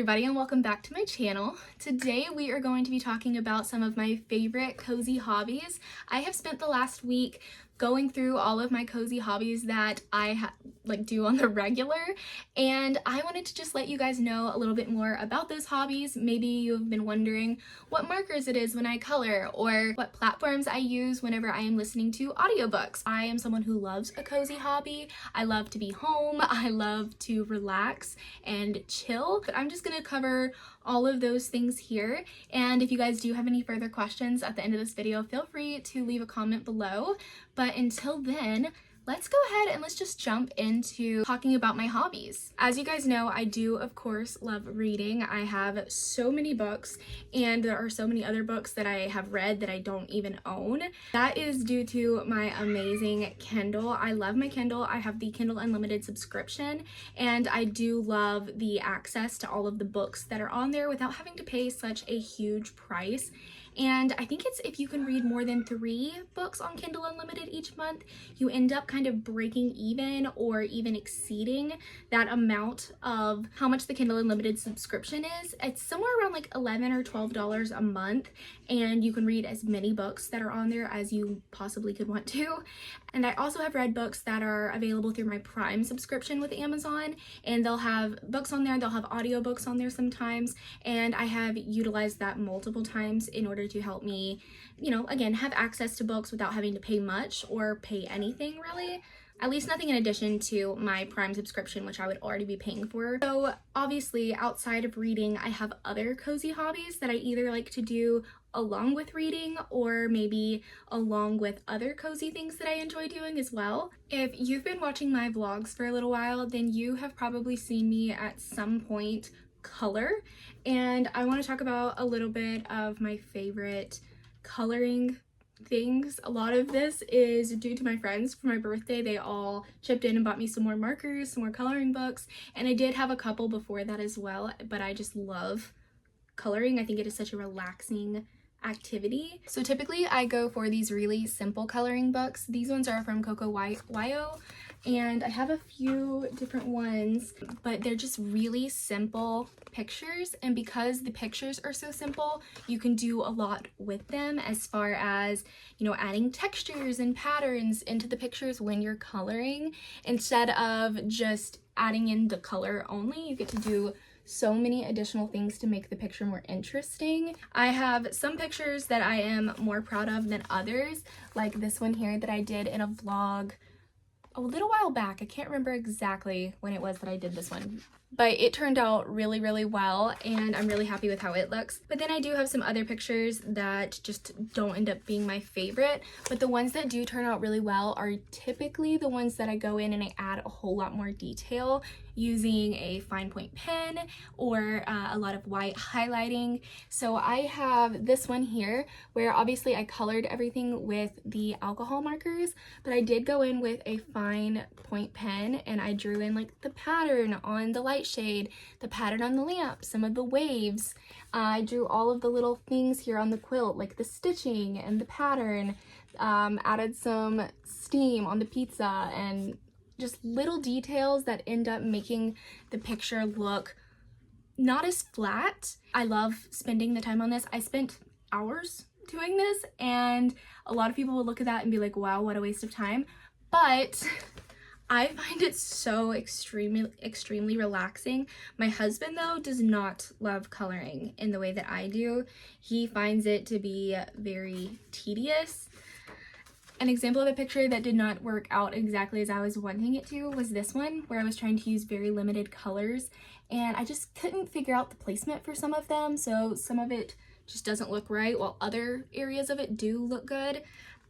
everybody, and welcome back to my channel. Today we are going to be talking about some of my favorite cozy hobbies. I have spent the last week going through all of my cozy hobbies that I do on the regular, and I wanted to just let you guys know a little bit more about those hobbies. Maybe you've been wondering what markers it is when I color, or what platforms I use whenever I am listening to audiobooks. I am someone who loves a cozy hobby. I love to be home. I love to relax and chill, but I'm just gonna cover all of those things here. And if you guys do have any further questions at the end of this video, feel free to leave a comment below. But until then, let's go ahead and let's just jump into talking about my hobbies. As you guys know, I do of course love reading. I have so many books, and there are so many other books that I have read that I don't even own. That is due to my amazing Kindle. I love my Kindle. I have the Kindle Unlimited subscription, and I do love the access to all of the books that are on there without having to pay such a huge price. And I think it's if you can read more than 3 books on Kindle Unlimited each month, you end up kind of breaking even or even exceeding that amount of how much the Kindle Unlimited subscription is. It's somewhere around like $11 or $12 a month, and you can read as many books that are on there as you possibly could want to. And I also have read books that are available through my Prime subscription with Amazon, and they'll have books on there, they'll have audiobooks on there sometimes, and I have utilized that multiple times in order to help me, again, have access to books without having to pay much or pay anything really. At least nothing in addition to my Prime subscription, which I would already be paying for. So obviously, outside of reading, I have other cozy hobbies that I either like to do along with reading, or maybe along with other cozy things that I enjoy doing as well. If you've been watching my vlogs for a little while, then you have probably seen me at some point color, and I want to talk about a little bit of my favorite coloring things. A lot of this is due to my friends. For my birthday, they all chipped in and bought me some more markers, some more coloring books, and I did have a couple before that as well, but I just love coloring. I think it is such a relaxing activity. So typically I go for these really simple coloring books. These ones are from Coco Wyo, and I have a few different ones, but they're just really simple pictures, and because the pictures are so simple, you can do a lot with them as far as, adding textures and patterns into the pictures when you're coloring. Instead of just adding in the color only, you get to do so many additional things to make the picture more interesting. I have some pictures that I am more proud of than others, like this one here that I did in a vlog a little while back. I can't remember exactly when it was that I did this one, but it turned out really, really well, and I'm really happy with how it looks. But then I do have some other pictures that just don't end up being my favorite, but the ones that do turn out really well are typically the ones that I go in and I add a whole lot more detail using a fine point pen or a lot of white highlighting. So I have this one here where obviously I colored everything with the alcohol markers, but I did go in with a fine point pen and I drew in like the pattern on the light shade, the pattern on the lamp, some of the waves. I drew all of the little things here on the quilt, like the stitching and the pattern, added some steam on the pizza, and just little details that end up making the picture look not as flat. I love spending the time on this. I spent hours doing this, and a lot of people will look at that and be like, wow, what a waste of time. But I find it so extremely relaxing. My husband, though, does not love coloring in the way that I do. He finds it to be very tedious. An example of a picture that did not work out exactly as I was wanting it to was this one, where I was trying to use very limited colors, and I just couldn't figure out the placement for some of them, so some of it just doesn't look right, while other areas of it do look good.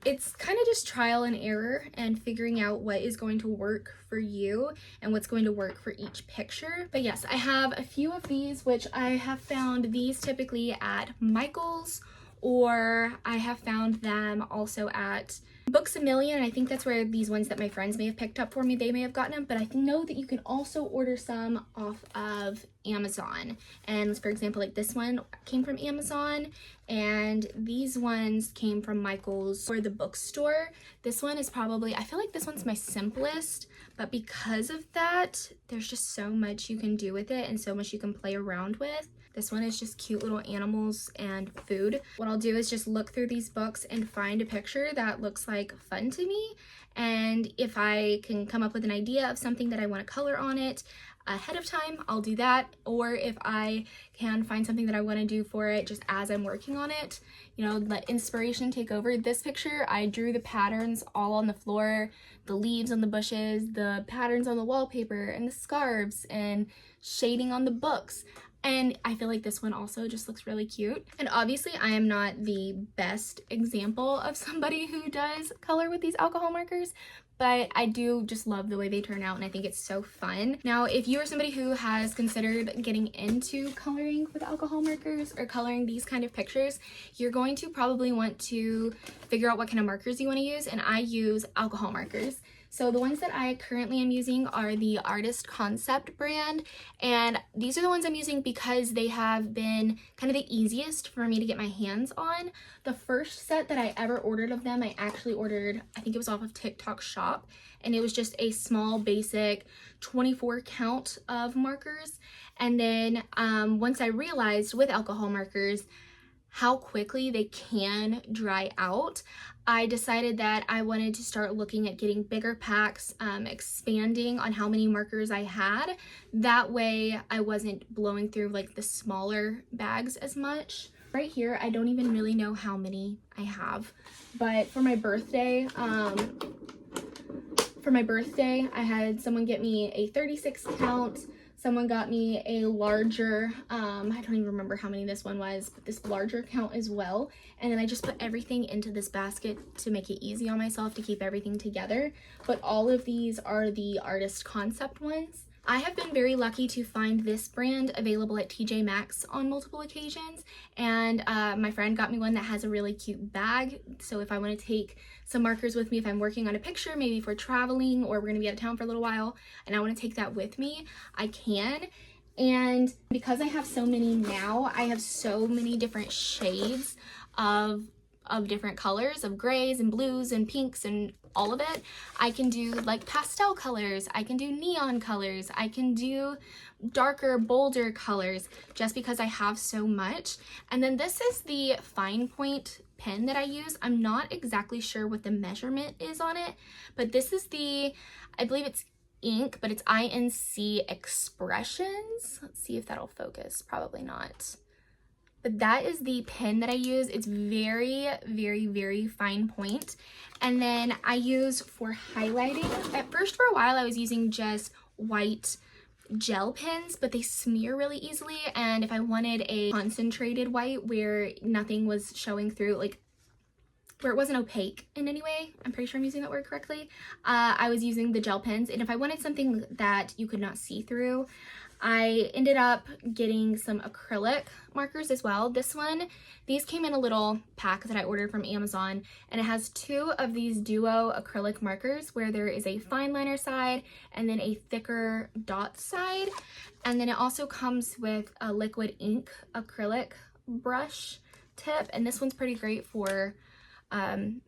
It's kind of just trial and error and figuring out what is going to work for you and what's going to work for each picture. But yes, I have a few of these, which I have found these typically at Michael's, or I have found them also at Books A Million, I think that's where these ones that my friends may have picked up for me, they may have gotten them, but I know that you can also order some off of Amazon. And for example, like this one came from Amazon, and these ones came from Michael's or the bookstore. This one is probably, I feel like this one's my simplest, but because of that, there's just so much you can do with it and so much you can play around with. This one is just cute little animals and food. What I'll do is just look through these books and find a picture that looks like fun to me. And if I can come up with an idea of something that I want to color on it ahead of time, I'll do that. Or if I can find something that I want to do for it just as I'm working on it, you know, let inspiration take over. This picture, I drew the patterns all on the floor, the leaves on the bushes, the patterns on the wallpaper, and the scarves, and shading on the books. And I feel like this one also just looks really cute. And obviously I am not the best example of somebody who does color with these alcohol markers, but I do just love the way they turn out and I think it's so fun. Now, if you are somebody who has considered getting into coloring with alcohol markers or coloring these kind of pictures, you're going to probably want to figure out what kind of markers you want to use, and I use alcohol markers. So the ones that I currently am using are the Artist Concept brand, and these are the ones I'm using because they have been kind of the easiest for me to get my hands on. The first set that I ever ordered of them, I actually ordered, I think it was off of TikTok Shop, and it was just a small basic 24 count of markers. And then once I realized with alcohol markers how quickly they can dry out, I decided that I wanted to start looking at getting bigger packs, expanding on how many markers I had. That way I wasn't blowing through like the smaller bags as much. Right here, I don't even really know how many I have, but for my birthday, I had someone get me a 36 count. Someone got me a larger, I don't even remember how many this one was, but this larger count as well. And then I just put everything into this basket to make it easy on myself to keep everything together. But all of these are the Artist Concept ones. I have been very lucky to find this brand available at TJ Maxx on multiple occasions, and my friend got me one that has a really cute bag, so if I want to take some markers with me if I'm working on a picture, maybe if we're traveling or we're going to be out of town for a little while and I want to take that with me, I can. And because I have so many now, I have so many different shades of different colors, of grays and blues and pinks and all of it. I can do like pastel colors, I can do neon colors, I can do darker, bolder colors just because I have so much. And then this is the fine point pen that I use. I'm not exactly sure what the measurement is on it, but this is the, I believe it's ink, but it's INC Expressions. Let's see if that'll focus, probably not. But that is the pen that I use. It's very, very, very fine point. And then I use for highlighting. At first, for a while, I was using just white gel pens, but they smear really easily. And if I wanted a concentrated white where nothing was showing through, like where it wasn't opaque in any way, I'm pretty sure I'm using that word correctly, I was using the gel pens. And if I wanted something that you could not see through, I ended up getting some acrylic markers as well. These came in a little pack that I ordered from Amazon, and it has two of these duo acrylic markers where there is a fine liner side and then a thicker dot side. And then it also comes with a liquid ink acrylic brush tip, and this one's pretty great for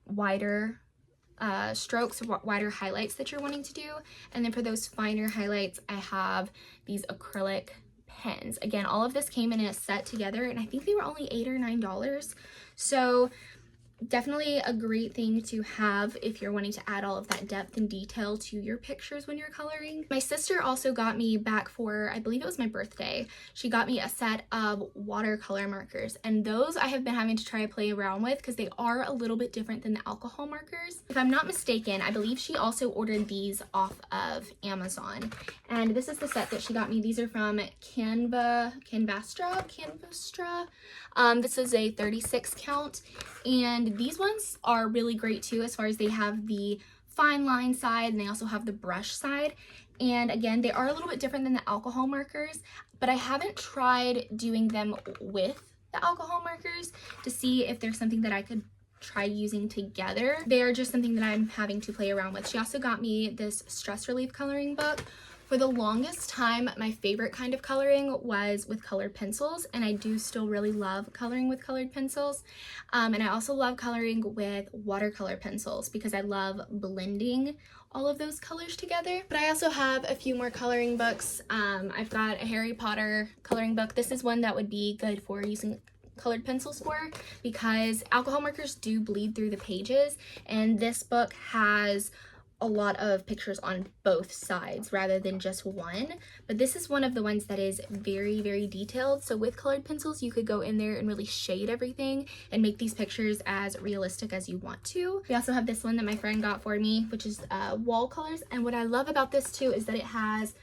wider strokes, wider highlights that you're wanting to do. And then for those finer highlights, I have these acrylic pens. Again, all of this came in a set together, and I think they were only $8 or $9. So definitely a great thing to have if you're wanting to add all of that depth and detail to your pictures when you're coloring. My sister also got me back for, I believe it was my birthday, she got me a set of watercolor markers, and those I have been having to try to play around with because they are a little bit different than the alcohol markers. If I'm not mistaken, I believe she also ordered these off of Amazon, and this is the set that she got me. These are from Canvastra. This is a 36 count, and these ones are really great too, as far as they have the fine line side and they also have the brush side. And again, they are a little bit different than the alcohol markers, but I haven't tried doing them with the alcohol markers to see if there's something that I could try using together. They are just something that I'm having to play around with. She also got me this stress relief coloring book. For the longest time, my favorite kind of coloring was with colored pencils, and I do still really love coloring with colored pencils. And I also love coloring with watercolor pencils because I love blending all of those colors together. But I also have a few more coloring books. I've got a Harry Potter coloring book. This is one that would be good for using colored pencils for, because alcohol markers do bleed through the pages, and this book has a lot of pictures on both sides rather than just one. But this is one of the ones that is very, very detailed. So with colored pencils, you could go in there and really shade everything and make these pictures as realistic as you want to. We also have this one that my friend got for me, which is wall colors. And what I love about this too is that it has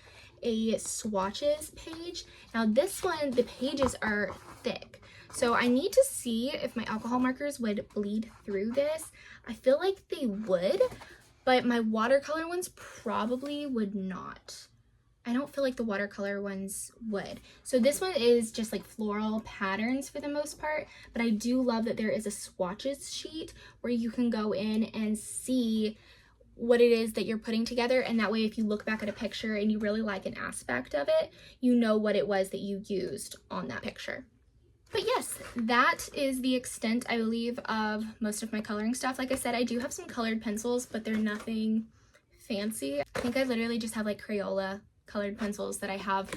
a swatches page. Now this one, the pages are thick, so I need to see if my alcohol markers would bleed through this. I feel like they would, but my watercolor ones probably would not. I don't feel like the watercolor ones would. So this one is just like floral patterns for the most part, but I do love that there is a swatches sheet where you can go in and see what it is that you're putting together, and that way if you look back at a picture and you really like an aspect of it, you know what it was that you used on that picture. But yes, that is the extent, I believe, of most of my coloring stuff. Like I said, I do have some colored pencils, but they're nothing fancy. I think I literally just have like Crayola colored pencils that I have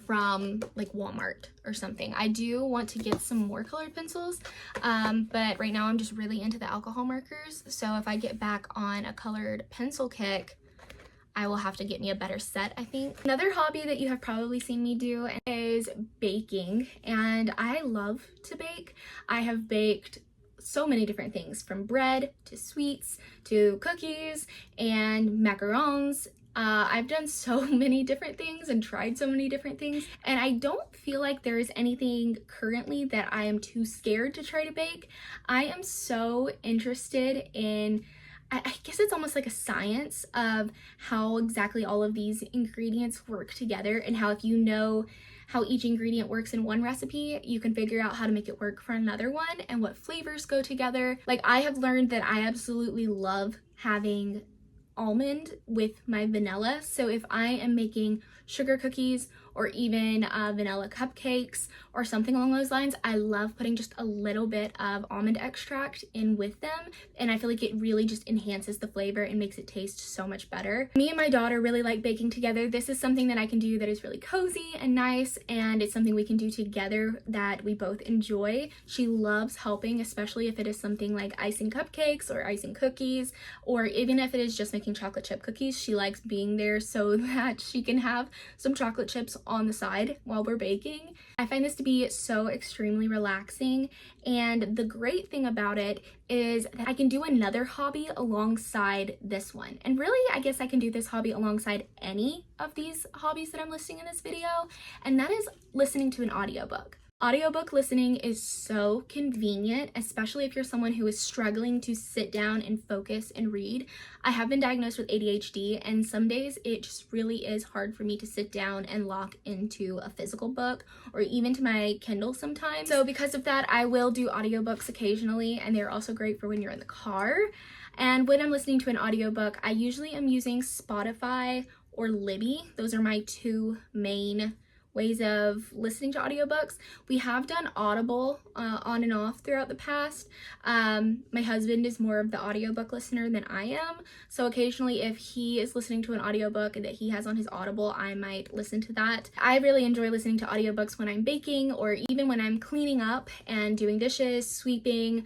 from like Walmart or something. I do want to get some more colored pencils, but right now I'm just really into the alcohol markers. So if I get back on a colored pencil kick, I will have to get me a better set, I think. Another hobby that you have probably seen me do is baking, and I love to bake. I have baked so many different things, from bread to sweets to cookies and macarons. I've done so many different things and tried so many different things, and I don't feel like there is anything currently that I am too scared to try to bake. I am so interested in, I guess it's almost like a science of how exactly all of these ingredients work together, and how if you know how each ingredient works in one recipe, you can figure out how to make it work for another one and what flavors go together. Like, I have learned that I absolutely love having almond with my vanilla. So if I am making sugar cookies or even vanilla cupcakes or something along those lines, I love putting just a little bit of almond extract in with them, and I feel like it really just enhances the flavor and makes it taste so much better. Me and my daughter really like baking together. This is something that I can do that is really cozy and nice, and it's something we can do together that we both enjoy. She loves helping, especially if it is something like icing cupcakes or icing cookies, or even if it is just making chocolate chip cookies. She likes being there so that she can have some chocolate chips on the side while we're baking. I find this to be so extremely relaxing, and the great thing about it is that I can do another hobby alongside this one. And really, I guess I can do this hobby alongside any of these hobbies that I'm listing in this video, and that is listening to an audiobook. Audiobook listening is so convenient, especially if you're someone who is struggling to sit down and focus and read. I have been diagnosed with ADHD, and some days it just really is hard for me to sit down and lock into a physical book or even to my Kindle sometimes. So because of that, I will do audiobooks occasionally, and they're also great for when you're in the car. And when I'm listening to an audiobook, I usually am using Spotify or Libby. Those are my two main ways of listening to audiobooks. We have done Audible on and off throughout the past. My husband is more of the audiobook listener than I am, so occasionally if he is listening to an audiobook that he has on his Audible, I might listen to that. I really enjoy listening to audiobooks when I'm baking, or even when I'm cleaning up and doing dishes, sweeping,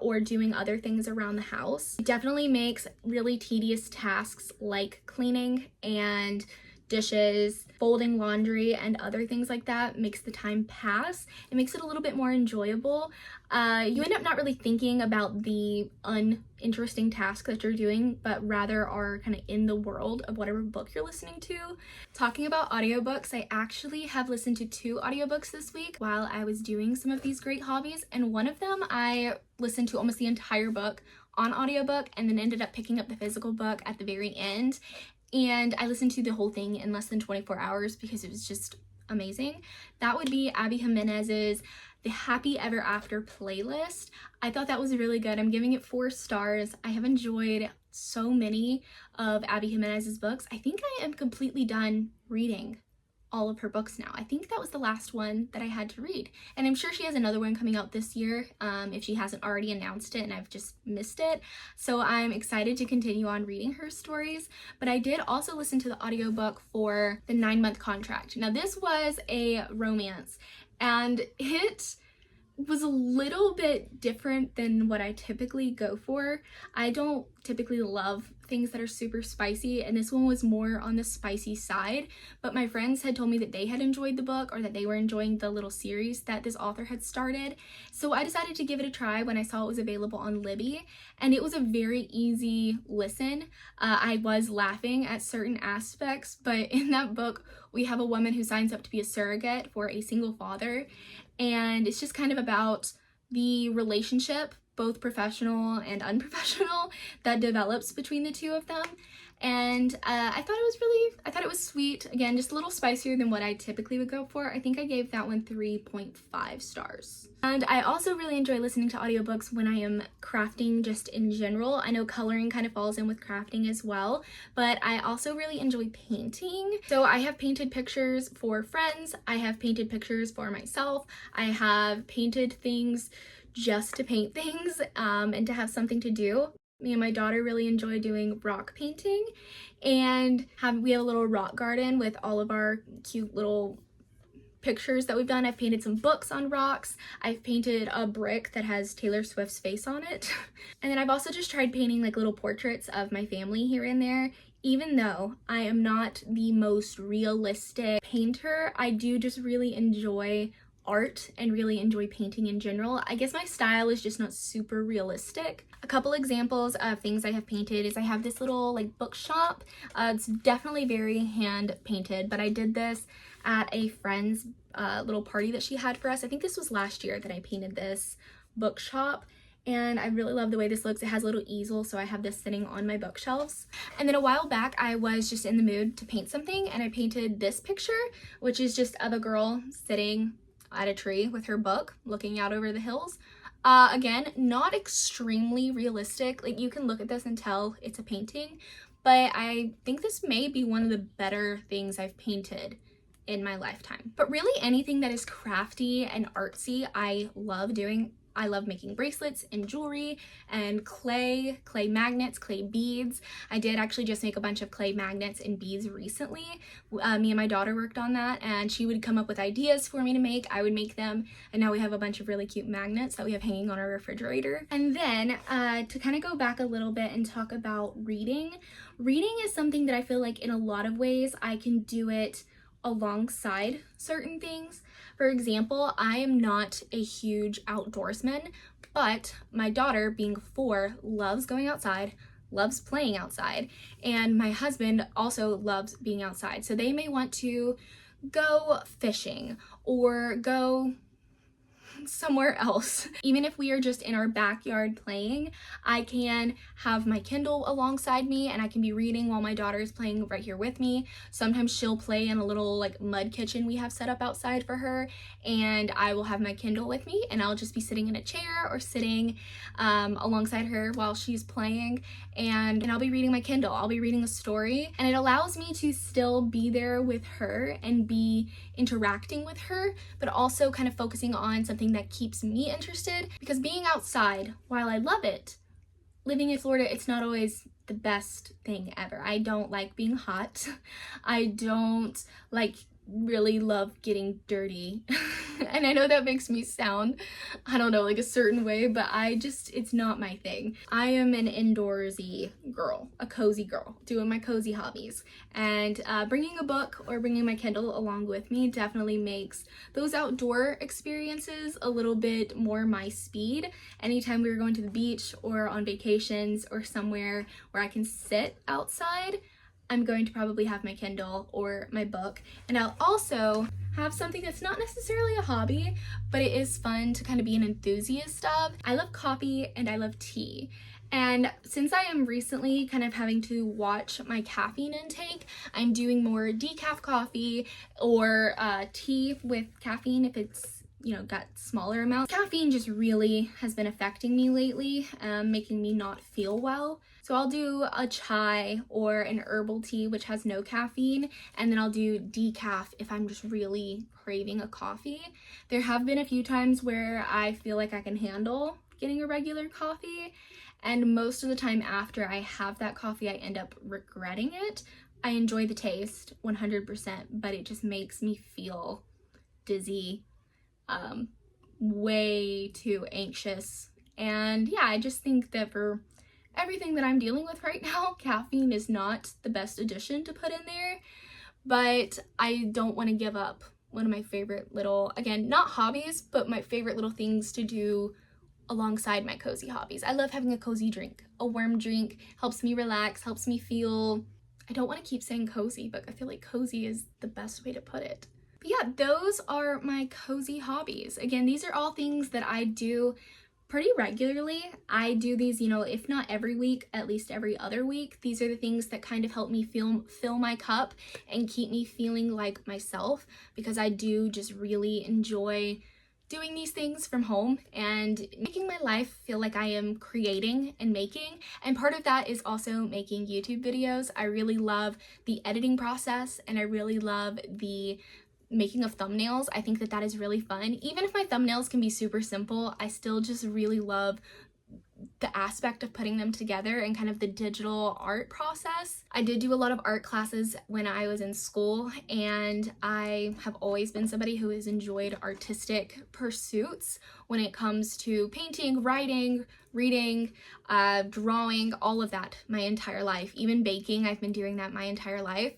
or doing other things around the house. It definitely makes really tedious tasks like cleaning and dishes, folding laundry, and other things like that makes the time pass. It makes it a little bit more enjoyable. You end up not really thinking about the uninteresting task that you're doing, but rather are kind of in the world of whatever book you're listening to. Talking about audiobooks, I actually have listened to 2 audiobooks this week while I was doing some of these great hobbies, and one of them I listened to almost the entire book on audiobook and then ended up picking up the physical book at the very end. And I listened to the whole thing in less than 24 hours because it was just amazing. That would be Abby Jimenez's the Happy Ever After playlist. I thought that was really good. I'm giving it 4 stars. I have enjoyed so many of Abby Jimenez's books. I think I am completely done reading all of her books now. I think that was the last one that I had to read. And I'm sure she has another one coming out this year, if she hasn't already announced it and I've just missed it. So I'm excited to continue on reading her stories. But I did also listen to the audiobook for The 9-Month Contract. Now this was a romance, and it was a little bit different than what I typically go for. I don't typically love things that are super spicy, and this one was more on the spicy side, but my friends had told me that they had enjoyed the book, or that they were enjoying the little series that this author had started. So I decided to give it a try when I saw it was available on Libby, and it was a very easy listen. I was laughing at certain aspects, but in that book we have a woman who signs up to be a surrogate for a single father, and it's just kind of about the relationship, both professional and unprofessional, that develops between the two of them. And I thought it was sweet. Again, just a little spicier than what I typically would go for. I think I gave that one 3.5 stars. And I also really enjoy listening to audiobooks when I am crafting just in general. I know coloring kind of falls in with crafting as well, but I also really enjoy painting. So I have painted pictures for friends. I have painted pictures for myself. I have painted things just to paint things and to have something to do. Me and my daughter really enjoy doing rock painting, and we have a little rock garden with all of our cute little pictures that we've done. I've painted some books on rocks. I've painted a brick that has Taylor Swift's face on it. And then I've also just tried painting like little portraits of my family here and there. Even though I am not the most realistic painter, I do just really enjoy art and really enjoy painting in general. I guess my style is just not super realistic. A couple examples of things I have painted is I have this little like bookshop. It's definitely very hand painted, but I did this at a friend's little party that she had for us. I think this was last year that I painted this bookshop, and I really love the way this looks. It has a little easel, so I have this sitting on my bookshelves. And then a while back, I was just in the mood to paint something, and I painted this picture, which is just of a girl sitting at a tree with her book looking out over the hills. Again, not extremely realistic. Like, you can look at this and tell it's a painting, but I think this may be one of the better things I've painted in my lifetime. But really anything that is crafty and artsy, I love doing. I love making bracelets and jewelry and clay magnets, clay beads. I did actually just make a bunch of clay magnets and beads recently. Me and my daughter worked on that, and she would come up with ideas for me to make. I would make them, and now we have a bunch of really cute magnets that we have hanging on our refrigerator. And then to kind of go back a little bit and talk about reading. Reading is something that I feel like in a lot of ways I can do it alongside certain things. For example, I am not a huge outdoorsman, but my daughter, being 4, loves going outside, loves playing outside, and my husband also loves being outside. So they may want to go fishing or go somewhere else. Even if we are just in our backyard playing, I can have my Kindle alongside me and I can be reading while my daughter is playing right here with me. Sometimes she'll play in a little like mud kitchen we have set up outside for her, and I will have my Kindle with me, and I'll just be sitting in a chair or sitting alongside her while she's playing, and I'll be reading my Kindle. I'll be reading a story, and it allows me to still be there with her and be interacting with her, but also kind of focusing on something that keeps me interested, because being outside, while I love it, living in Florida, it's not always the best thing ever. I don't like being hot. I don't really love getting dirty. And I know that makes me sound, I don't know, like a certain way, but it's not my thing. I am an indoorsy girl, a cozy girl, doing my cozy hobbies. And bringing a book or bringing my Kindle along with me definitely makes those outdoor experiences a little bit more my speed. Anytime we were going to the beach or on vacations or somewhere where I can sit outside, I'm going to probably have my Kindle or my book, and I'll also have something that's not necessarily a hobby, but it is fun to kind of be an enthusiast of. I love coffee and I love tea. And since I am recently kind of having to watch my caffeine intake, I'm doing more decaf coffee or tea with caffeine if it's got smaller amounts. Caffeine just really has been affecting me lately, making me not feel well. So I'll do a chai or an herbal tea, which has no caffeine, and then I'll do decaf if I'm just really craving a coffee. There have been a few times where I feel like I can handle getting a regular coffee, and most of the time after I have that coffee, I end up regretting it. I enjoy the taste 100%, but it just makes me feel dizzy, way too anxious. And yeah, I just think that for everything that I'm dealing with right now, caffeine is not the best addition to put in there, but I don't want to give up one of my favorite little, again, not hobbies, but my favorite little things to do alongside my cozy hobbies. I love having a cozy drink. A warm drink helps me relax, helps me feel, I don't want to keep saying cozy, but I feel like cozy is the best way to put it. But yeah, those are my cozy hobbies. Again, these are all things that I do pretty regularly. I do these, if not every week, at least every other week. These are the things that kind of help me fill my cup and keep me feeling like myself, because I do just really enjoy doing these things from home and making my life feel like I am creating and making. And part of that is also making YouTube videos. I really love the editing process, and I really love the making of thumbnails. I think that that is really fun. Even if my thumbnails can be super simple, I still just really love the aspect of putting them together and kind of the digital art process. I did do a lot of art classes when I was in school, and I have always been somebody who has enjoyed artistic pursuits when it comes to painting, writing, reading, drawing, all of that my entire life. Even baking, I've been doing that my entire life.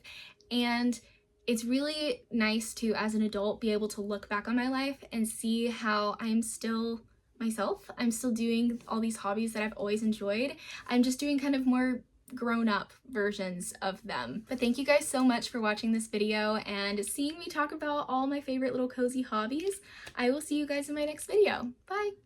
And it's really nice to, as an adult, be able to look back on my life and see how I'm still myself. I'm still doing all these hobbies that I've always enjoyed. I'm just doing kind of more grown-up versions of them. But thank you guys so much for watching this video and seeing me talk about all my favorite little cozy hobbies. I will see you guys in my next video. Bye!